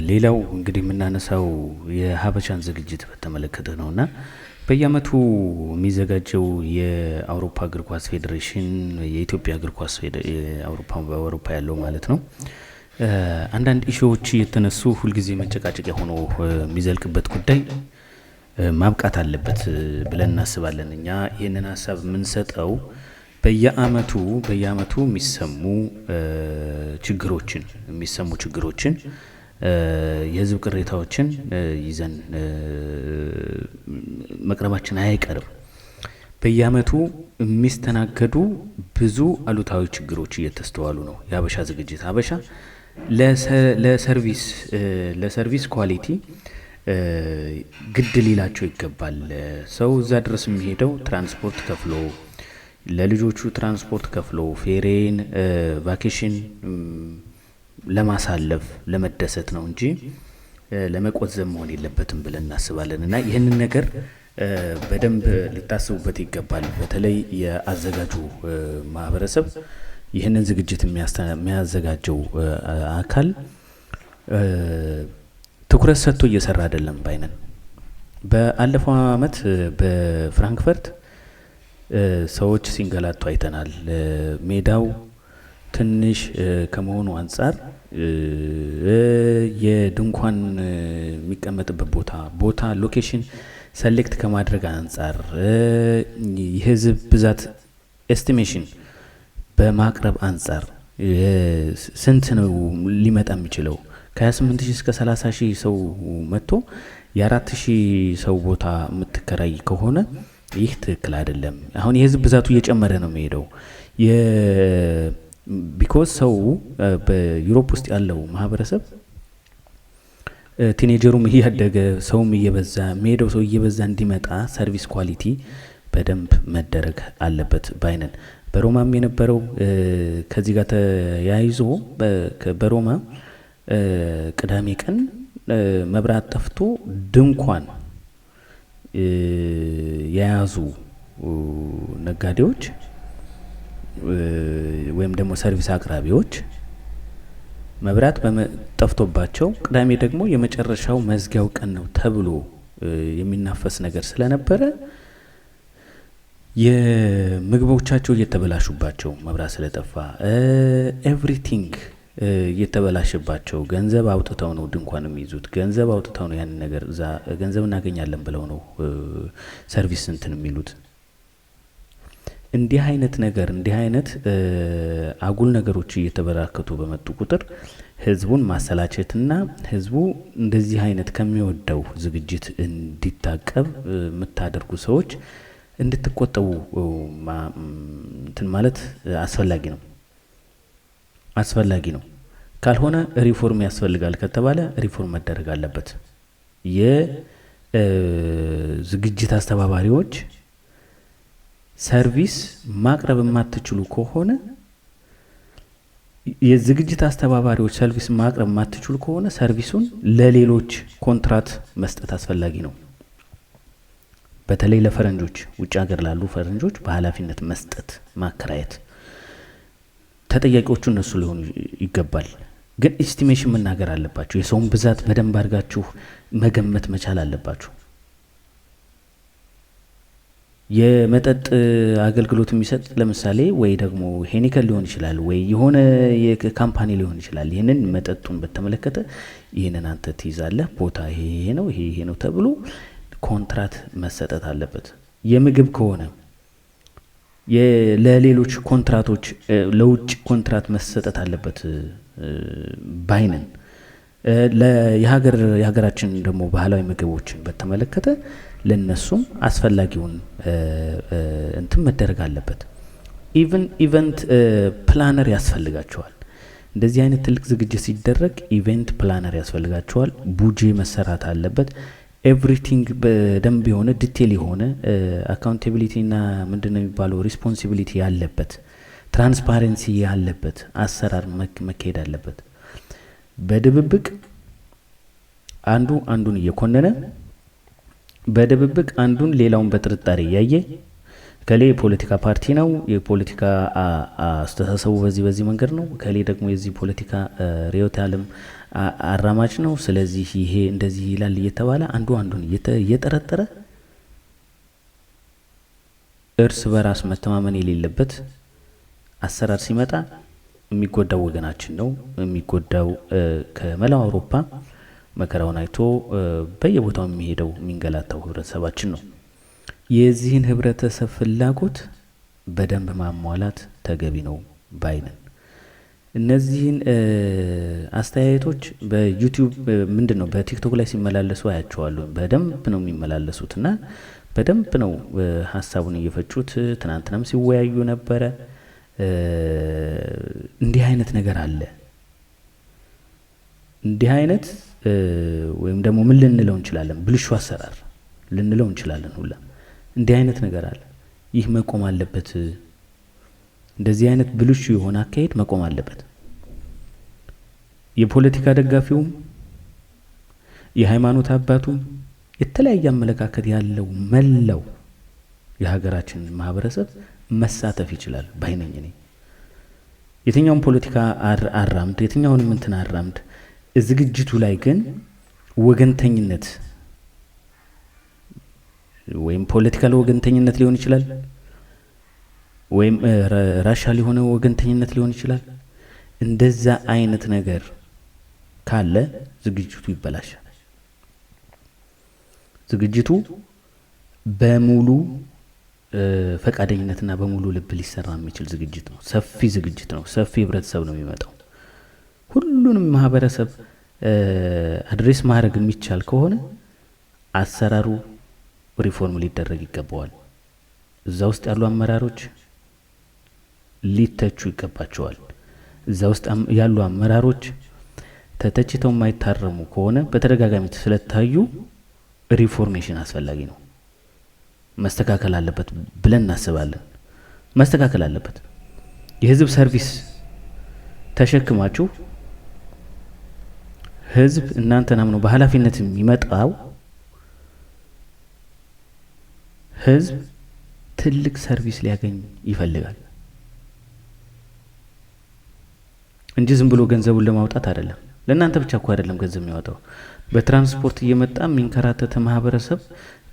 ሌላው እንግዲህ የምናነሳው የሀበሻን ዝግጅት በተመለከተ ነውና በየአመቱ የሚዘጋጀው የአውሮፓ እግር ኳስ ፌዴሬሽን የኢትዮጵያ እግር ኳስ በአውሮፓ ያለው ማለት ነው አንዳንድ ኢሹዎች የተነሱ ሁልጊዜ መጨቃጨቂያ ሆኖ የሚዘልቅበት ጉዳይ ማብቃት አለበት ብለን እናስባለን። እኛ ይህንን ሀሳብ የምንሰጠው በየአመቱ የሚሰሙ ችግሮችን የህዝብ ቅሬታዎችን ይዘን መቅረባችን አይቀርም። በየአመቱ የሚስተናገዱ ብዙ አሉታዊ ችግሮች እየተስተዋሉ ነው። የሀበሻ ዝግጅት ሀበሻ ለሰርቪስ ኳሊቲ ግድ ሊላቸው ይገባል። ሰው እዛ ድረስ የሚሄደው ትራንስፖርት ከፍሎ ለልጆቹ ትራንስፖርት ከፍሎ ፌሬን ቫኬሽን ለማሳለፍ ለመደሰት ነው እንጂ ለመቆዘም መሆን የለበትም ብለን እናስባለን። እና ይህንን ነገር በደንብ ሊታሰቡበት ይገባል። በተለይ የአዘጋጁ ማህበረሰብ ይህንን ዝግጅት የሚያዘጋጀው አካል ትኩረት ሰጥቶ እየሰራ አይደለም ባይነን። በአለፈው አመት በፍራንክፈርት ሰዎች ሲንገላቱ አይተናል። ሜዳው ትንሽ ከመሆኑ አንጻር የድንኳን የሚቀመጥበት ቦታ ሎኬሽን ሰሌክት ከማድረግ አንጻር የህዝብ ብዛት ኤስቲሜሽን በማቅረብ አንጻር ስንት ነው ሊመጣ የሚችለው? ከ28,000 እስከ 30,000 ሰው መጥቶ የ4,000 ሰው ቦታ የምትከራይ ከሆነ ይህ ትክክል አይደለም። አሁን የህዝብ ብዛቱ እየጨመረ ነው የሚሄደው። ቢኮዝ ሰው በዩሮፕ ውስጥ ያለው ማህበረሰብ ቲኔጀሩም እያደገ ሰውም እየበዛ የሚሄደው ሰው እየበዛ እንዲመጣ ሰርቪስ ኳሊቲ በደንብ መደረግ አለበት ባይነን። በሮማም የነበረው ከዚህ ጋር ተያይዞ በሮማ ቅዳሜ ቀን መብራት ጠፍቶ ድንኳን የያዙ ነጋዴዎች ወይም ደግሞ ሰርቪስ አቅራቢዎች መብራት ጠፍቶባቸው ቅዳሜ ደግሞ የመጨረሻው መዝጊያው ቀን ነው ተብሎ የሚናፈስ ነገር ስለነበረ የምግቦቻቸው እየተበላሹባቸው መብራት ስለጠፋ ኤቭሪቲንግ እየተበላሸባቸው ገንዘብ አውጥተው ነው ድንኳን የሚይዙት። ገንዘብ አውጥተው ነው ያንን ነገር እዛ ገንዘብ እናገኛለን ብለው ነው ሰርቪስ እንትን የሚሉት። እንዲህ አይነት አጉል ነገሮች እየተበራከቱ በመጡ ቁጥር ህዝቡን ማሰላቸትና ህዝቡ እንደዚህ አይነት ከሚወደው ዝግጅት እንዲታቀብ የምታደርጉ ሰዎች እንድትቆጠቡ እንትን ማለት አስፈላጊ ነው። ካልሆነ ሪፎርም ያስፈልጋል ከተባለ ሪፎርም መደረግ አለበት። የዝግጅት አስተባባሪዎች ሰርቪስ ማቅረብ የማትችሉ ከሆነ ሰርቪሱን ለሌሎች ኮንትራት መስጠት አስፈላጊ ነው። በተለይ ለፈረንጆች ውጭ ሀገር ላሉ ፈረንጆች በኃላፊነት መስጠት ማከራየት፣ ተጠያቂዎቹ እነሱ ሊሆኑ ይገባል። ግን ኤስቲሜሽን መናገር አለባችሁ። የሰውን ብዛት በደንብ አድርጋችሁ መገመት መቻል አለባችሁ። የመጠጥ አገልግሎት የሚሰጥ ለምሳሌ ወይ ደግሞ ሄኒከል ሊሆን ይችላል ወይ የሆነ የካምፓኒ ሊሆን ይችላል። ይህንን መጠጡን በተመለከተ ይህንን አንተ ትይዛለህ፣ ቦታ ይሄ ነው ተብሎ ኮንትራት መሰጠት አለበት። የምግብ ከሆነ ለሌሎች ኮንትራቶች ለውጭ ኮንትራት መሰጠት አለበት ባይነን። የሀገራችን ደግሞ ባህላዊ ምግቦችን በተመለከተ ለነሱም አስፈላጊውን እንትን መደረግ አለበት። ኢቨንት ፕላነር ያስፈልጋቸዋል። እንደዚህ አይነት ትልቅ ዝግጅት ሲደረግ ኢቨንት ፕላነር ያስፈልጋቸዋል። ቡጄ መሰራት አለበት። ኤቭሪቲንግ በደንብ የሆነ ዲቴል የሆነ አካውንታቢሊቲ እና ምንድነው የሚባለው ሪስፖንሲቢሊቲ ያለበት ትራንስፓረንሲ ያለበት አሰራር መካሄድ አለበት። በድብብቅ አንዱን እየኮነነ በድብብቅ አንዱን ሌላውን በጥርጣሬ ያየ ከሌ የፖለቲካ ፓርቲ ነው፣ የፖለቲካ አስተሳሰቡ በዚህ መንገድ ነው፣ ከሌ ደግሞ የዚህ ፖለቲካ ርዕዮተ ዓለም አራማጅ ነው፣ ስለዚህ ይሄ እንደዚህ ይላል እየተባለ አንዱን እየጠረጠረ እርስ በራስ መተማመን የሌለበት አሰራር ሲመጣ የሚጎዳው ወገናችን ነው። የሚጎዳው ከመላው አውሮፓ መከራውን አይቶ በየቦታው የሚሄደው የሚንገላታው ህብረተሰባችን ነው። የዚህን ህብረተሰብ ፍላጎት በደንብ ማሟላት ተገቢ ነው ባይነን። እነዚህን አስተያየቶች በዩቲዩብ ምንድነው በቲክቶክ ላይ ሲመላለሱ አያቸዋለሁ። በደንብ ነው የሚመላለሱትና በደንብ ነው ሀሳቡን እየፈጩት። ትናንትናም ሲወያዩ ነበረ። እንዲህ አይነት ነገር አለ። እንዲህ አይነት ወይም ደግሞ ምን ልንለው እንችላለን? ብልሹ አሰራር ልንለው እንችላለን ሁላ። እንዲህ አይነት ነገር አለ። ይህ መቆም አለበት። እንደዚህ አይነት ብልሹ የሆነ አካሄድ መቆም አለበት። የፖለቲካ ደጋፊውም የሃይማኖት አባቱም የተለያየ አመለካከት ያለው መላው የሀገራችን ማህበረሰብ መሳተፍ ይችላል ባይነኝ ነኝ። የትኛውን ፖለቲካ አራምድ፣ የትኛውንም እንትን አራምድ፣ ዝግጅቱ ላይ ግን ወገንተኝነት ወይም ፖለቲካል ወገንተኝነት ሊሆን ይችላል፣ ወይም ራሻል የሆነ ወገንተኝነት ሊሆን ይችላል። እንደዛ አይነት ነገር ካለ ዝግጅቱ ይበላሻል። ዝግጅቱ በሙሉ ፈቃደኝነትና በሙሉ ልብ ሊሰራ የሚችል ዝግጅት ነው። ሰፊ ዝግጅት ነው። ሰፊ ህብረተሰብ ነው የሚመጣው። ሁሉንም ማህበረሰብ አድሬስ ማድረግ የሚቻል ከሆነ አሰራሩ ሪፎርም ሊደረግ ይገባዋል። እዛ ውስጥ ያሉ አመራሮች ሊተቹ ይገባቸዋል። እዛ ውስጥ ያሉ አመራሮች ተተችተው የማይታረሙ ከሆነ በተደጋጋሚ ስለታዩ ሪፎርሜሽን አስፈላጊ ነው። መስተካከል አለበት ብለን እናስባለን። መስተካከል አለበት። የህዝብ ሰርቪስ ተሸክማችሁ ህዝብ እናንተን አምኖ በኃላፊነት የሚመጣው ህዝብ ትልቅ ሰርቪስ ሊያገኝ ይፈልጋል እንጂ ዝም ብሎ ገንዘቡን ለማውጣት አይደለም። ለእናንተ ብቻ እኮ አይደለም ገንዘብ የሚያወጣው። በትራንስፖርት እየመጣ የሚንከራተተ ማህበረሰብ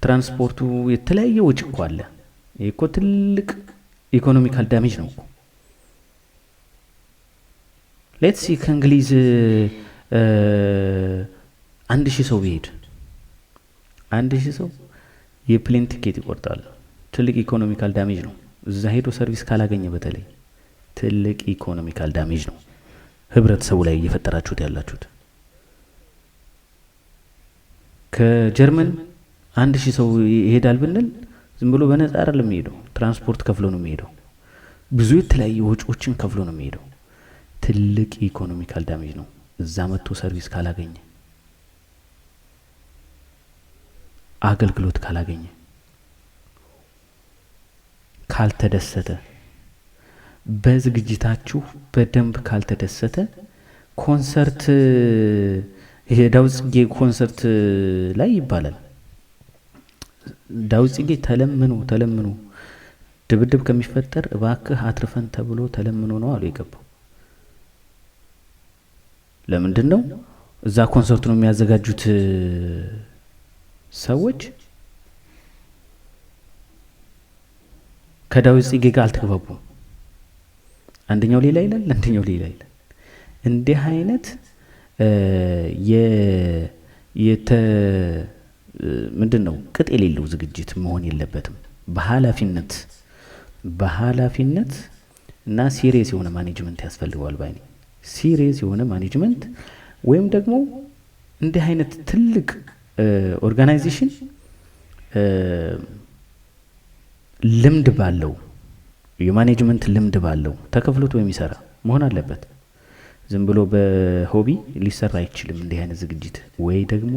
ትራንስፖርቱ የተለያየ ወጪ እኮ አለ። ይሄ እኮ ትልቅ ኢኮኖሚካል ዳሜጅ ነው እኮ። ሌትስ ሲ ከእንግሊዝ 1000 ሰው ቢሄድ 1000 ሰው የፕሌን ቲኬት ይቆርጣል። ትልቅ ኢኮኖሚካል ዳሜጅ ነው። እዛ ሄዶ ሰርቪስ ካላገኘ በተለይ ትልቅ ኢኮኖሚካል ዳሜጅ ነው ህብረተሰቡ ላይ እየፈጠራችሁት ያላችሁት። ከጀርመን 1000 ሰው ይሄዳል ብንል ዝም ብሎ በነፃ አይደለም የሚሄደው። ትራንስፖርት ከፍሎ ነው የሚሄደው። ብዙ የተለያዩ ወጪዎችን ከፍሎ ነው የሚሄደው። ትልቅ ኢኮኖሚካል ዳሜጅ ነው እዛ መጥቶ ሰርቪስ ካላገኘ፣ አገልግሎት ካላገኘ፣ ካልተደሰተ፣ በዝግጅታችሁ በደንብ ካልተደሰተ ኮንሰርት የዳዊት ጽጌ ኮንሰርት ላይ ይባላል። ዳዊት ጽጌ ተለምኖ ድብድብ ከሚፈጠር እባክህ አትርፈን ተብሎ ተለምኖ ነው አሉ የገባው። ለምንድን ነው እዛ ኮንሰርት ነው የሚያዘጋጁት ሰዎች ከዳዊት ጽጌ ጋር አልተግባቡም። አንደኛው ሌላ ይላል፣ አንደኛው ሌላ ይላል። እንዲህ አይነት ምንድነው ቅጥ የሌለው ዝግጅት መሆን የለበትም። በኃላፊነት እና ሲሪየስ የሆነ ማኔጅመንት ያስፈልገዋል ባይ ነኝ። ሲሪየስ የሆነ ማኔጅመንት ወይም ደግሞ እንዲህ አይነት ትልቅ ኦርጋናይዜሽን ልምድ ባለው የማኔጅመንት ልምድ ባለው ተከፍሎት የሚሰራ መሆን አለበት። ዝም ብሎ በሆቢ ሊሰራ አይችልም እንዲህ አይነት ዝግጅት። ወይ ደግሞ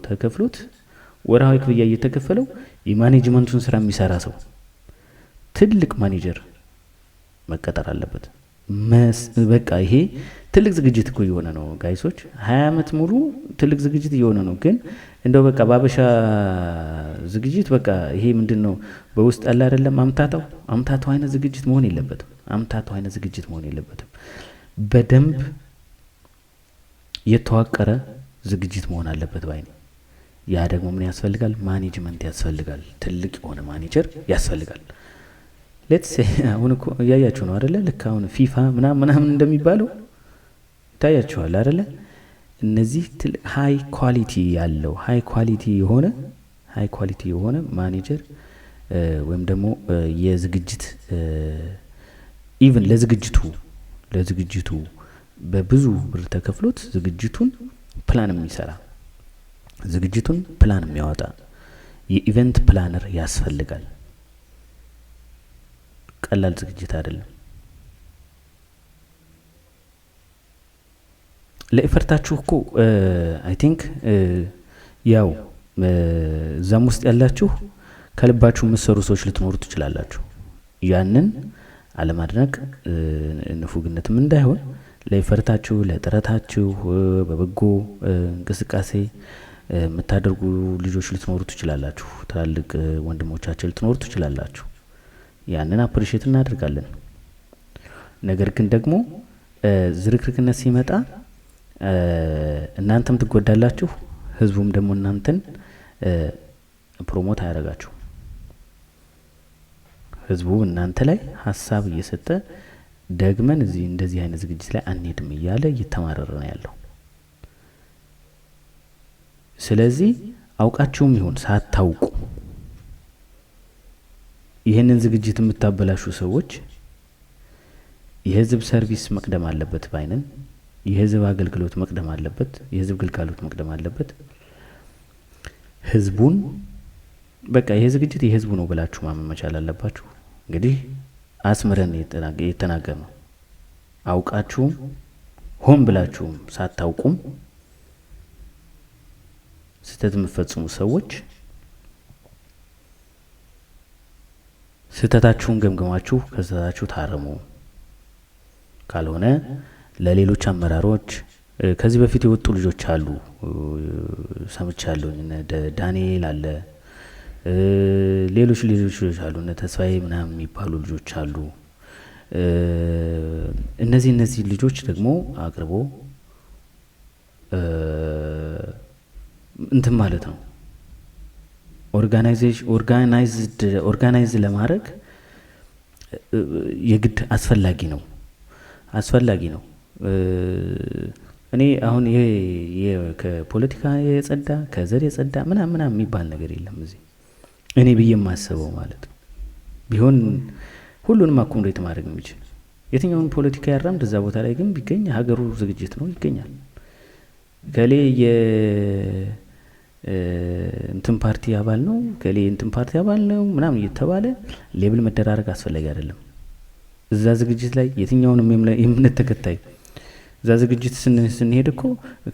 ተከፍሎት ወርሃዊ ክፍያ እየተከፈለው የማኔጅመንቱን ስራ የሚሰራ ሰው ትልቅ ማኔጀር መቀጠር አለበት። በቃ ይሄ ትልቅ ዝግጅት እኮ እየሆነ ነው ጋይሶች። 20 ዓመት ሙሉ ትልቅ ዝግጅት እየሆነ ነው። ግን እንደው በቃ ባበሻ ዝግጅት በቃ ይሄ ምንድነው በውስጥ ያለ አይደለም አምታታው አይነት ዝግጅት መሆን የለበትም። አምታታው አይነት ዝግጅት መሆን የለበትም። በደንብ የተዋቀረ ዝግጅት መሆን አለበት ባይ ነኝ። ያ ደግሞ ምን ያስፈልጋል? ማኔጅመንት ያስፈልጋል። ትልቅ የሆነ ማኔጀር ያስፈልጋል። ሌትስ አሁን እኮ እያያችሁ ነው አይደለ? ልክ አሁን ፊፋ ምናምን እንደሚባለው ይታያችኋል አይደለ? እነዚህ ሃይ ኳሊቲ ያለው ሃይ ኳሊቲ የሆነ ማኔጀር ወይም ደግሞ የዝግጅት ኢቭን ለዝግጅቱ በብዙ ብር ተከፍሎት ዝግጅቱን ፕላን የሚሰራ ዝግጅቱን ፕላን የሚያወጣ የኢቨንት ፕላነር ያስፈልጋል። ቀላል ዝግጅት አይደለም። ለኢፈርታችሁ እኮ አይ ቲንክ ያው ዛም ውስጥ ያላችሁ ከልባችሁ የምትሰሩ ሰዎች ልትኖሩ ትችላላችሁ። ያንን አለማድነቅ ንፉግነትም እንዳይሆን ለኢፈርታችሁ ለጥረታችሁ በበጎ እንቅስቃሴ የምታደርጉ ልጆች ልትኖሩ ትችላላችሁ። ትላልቅ ወንድሞቻችን ልትኖሩ ትችላላችሁ። ያንን አፕሪሼት እናደርጋለን። ነገር ግን ደግሞ ዝርክርክነት ሲመጣ እናንተም ትጎዳላችሁ፣ ህዝቡም ደግሞ እናንተን ፕሮሞት አያደርጋችሁ። ህዝቡ እናንተ ላይ ሀሳብ እየሰጠ ደግመን እንደዚህ አይነት ዝግጅት ላይ አንሄድም እያለ እየተማረረ ነው ያለው። ስለዚህ አውቃችሁም ይሁን ሳታውቁ ይህንን ዝግጅት የምታበላሹ ሰዎች የህዝብ ሰርቪስ መቅደም አለበት ባይነን። የህዝብ አገልግሎት መቅደም አለበት። የህዝብ ግልጋሎት መቅደም አለበት። ህዝቡን በቃ ይሄ ዝግጅት የህዝቡ ነው ብላችሁ ማመን መቻል አለባችሁ። እንግዲህ አስምረን የተናገር ነው። አውቃችሁም ሆን ብላችሁም ሳታውቁም ስህተት የምትፈጽሙ ሰዎች ስህተታችሁን ገምገማችሁ ከስህተታችሁ ታረሙ። ካልሆነ ለሌሎች አመራሮች ከዚህ በፊት የወጡ ልጆች አሉ ሰምቻለሁ። ዳንኤል አለ፣ ሌሎች ልጆች አሉ፣ ተስፋዬ ምናምን የሚባሉ ልጆች አሉ። እነዚህ ልጆች ደግሞ አቅርቦ እንትን ማለት ነው ኦርጋናይዝ ለማድረግ የግድ አስፈላጊ ነው። እኔ አሁን ይሄ ከፖለቲካ የጸዳ ከዘር የጸዳ ምናምን የሚባል ነገር የለም እዚህ እኔ ብዬ የማስበው ማለት ነው። ቢሆን ሁሉንም አኮሞዴት ማድረግ የሚችል የትኛውን ፖለቲካ ያራምድ እዛ ቦታ ላይ ግን ቢገኝ ሀገሩ ዝግጅት ነው ይገኛል። ከሌ እንትን ፓርቲ አባል ነው ከሌ እንትን ፓርቲ አባል ነው ምናምን እየተባለ ሌብል መደራረግ አስፈላጊ አይደለም። እዛ ዝግጅት ላይ የትኛውንም የእምነት ተከታይ እዛ ዝግጅት ስንሄድ እኮ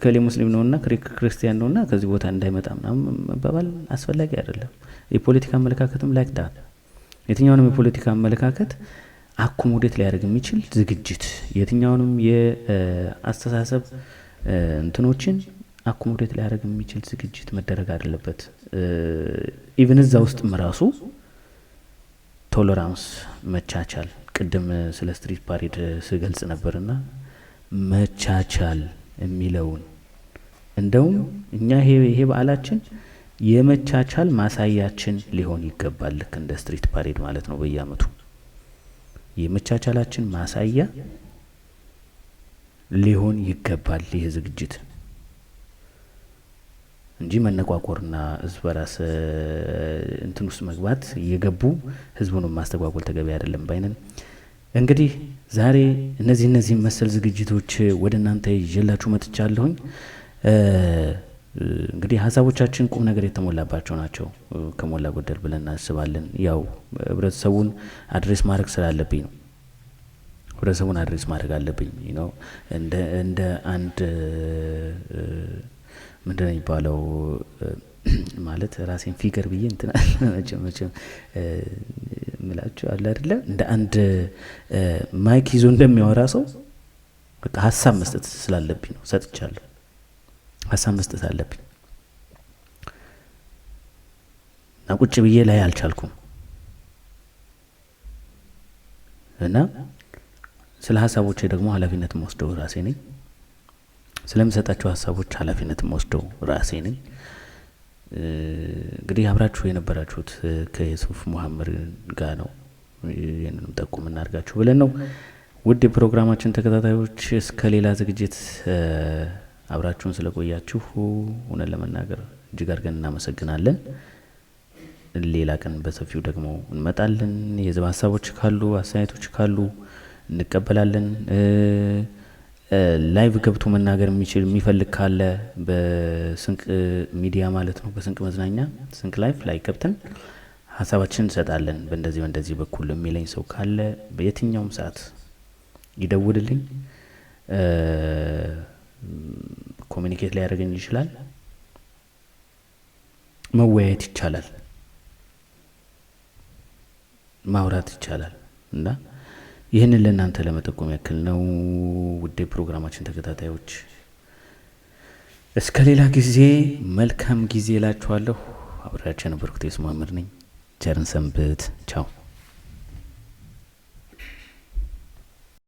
ከሌ ሙስሊም ነውና ክርስቲያን ነውና ከዚህ ቦታ እንዳይመጣ ምናምን መባባል አስፈላጊ አይደለም። የፖለቲካ አመለካከትም ላይክ ዳት የትኛውንም የፖለቲካ አመለካከት አኮሞዴት ሊያደርግ የሚችል ዝግጅት የትኛውንም የአስተሳሰብ እንትኖችን አኮሞዴት ሊያደርግ የሚችል ዝግጅት መደረግ አለበት። ኢቭን እዛ ውስጥም ራሱ ቶለራንስ መቻቻል ቅድም ስለ ስትሪት ፓሬድ ስገልጽ ነበርና መቻቻል የሚለውን እንደውም እኛ ይሄ በዓላችን የመቻቻል ማሳያችን ሊሆን ይገባል። ልክ እንደ ስትሪት ፓሬድ ማለት ነው። በየአመቱ የመቻቻላችን ማሳያ ሊሆን ይገባል ይሄ ዝግጅት እንጂ መነቋቆርና ህዝብ በራስ እንትን ውስጥ መግባት እየገቡ ህዝቡን ማስተጓጎል ተገቢ አይደለም ባይነን። እንግዲህ ዛሬ እነዚህ መሰል ዝግጅቶች ወደ እናንተ ይዤላችሁ መጥቻለሁኝ። እንግዲህ ሀሳቦቻችን ቁም ነገር የተሞላባቸው ናቸው ከሞላ ጎደል ብለን እናስባለን። ያው ህብረተሰቡን አድሬስ ማድረግ ስላለብኝ ነው። ህብረተሰቡን አድሬስ ማድረግ አለብኝ ነው እንደ አንድ ምንድነው የሚባለው ማለት ራሴን ፊገር ብዬ እንትና መቼም ምላችሁ አለ አይደለ እንደ አንድ ማይክ ይዞ እንደሚያወራ ሰው በቃ ሀሳብ መስጠት ስላለብኝ ነው። ሰጥቻለሁ። ሀሳብ መስጠት አለብኝ እና ቁጭ ብዬ ላይ አልቻልኩም እና ስለ ሀሳቦቼ ደግሞ ኃላፊነት የምወስደው ራሴ ነኝ። ስለምሰጣቸው ሀሳቦች ኃላፊነት የምወስደው ራሴ ነኝ። እንግዲህ አብራችሁ የነበራችሁት ከዩሱፍ መሐመድ ጋር ነው። ይህንንም ጠቁም እናድርጋችሁ ብለን ነው። ውድ የፕሮግራማችን ተከታታዮች እስከ ሌላ ዝግጅት አብራችሁን ስለቆያችሁ እውነት ለመናገር እጅግ አድርገን እናመሰግናለን። ሌላ ቀን በሰፊው ደግሞ እንመጣለን። የህዝብ ሀሳቦች ካሉ አስተያየቶች ካሉ እንቀበላለን። ላይቭ ገብቶ መናገር የሚፈልግ ካለ በስንቅ ሚዲያ ማለት ነው፣ በስንቅ መዝናኛ ስንቅ ላይቭ ላይ ገብተን ሀሳባችን እንሰጣለን። በእንደዚህ በኩል የሚለኝ ሰው ካለ በየትኛውም ሰዓት ይደውልልኝ፣ ኮሚኒኬት ላይ ያደርገኝ ይችላል። መወያየት ይቻላል፣ ማውራት ይቻላል እና ይህንን ለእናንተ ለመጠቆም ያክል ነው። ውድ ፕሮግራማችን ተከታታዮች እስከ ሌላ ጊዜ መልካም ጊዜ እላችኋለሁ። አብሬያችሁ የነበርኩት ዩሱፍ መሐመድ ነኝ። ቸርን ሰንብት። ቻው።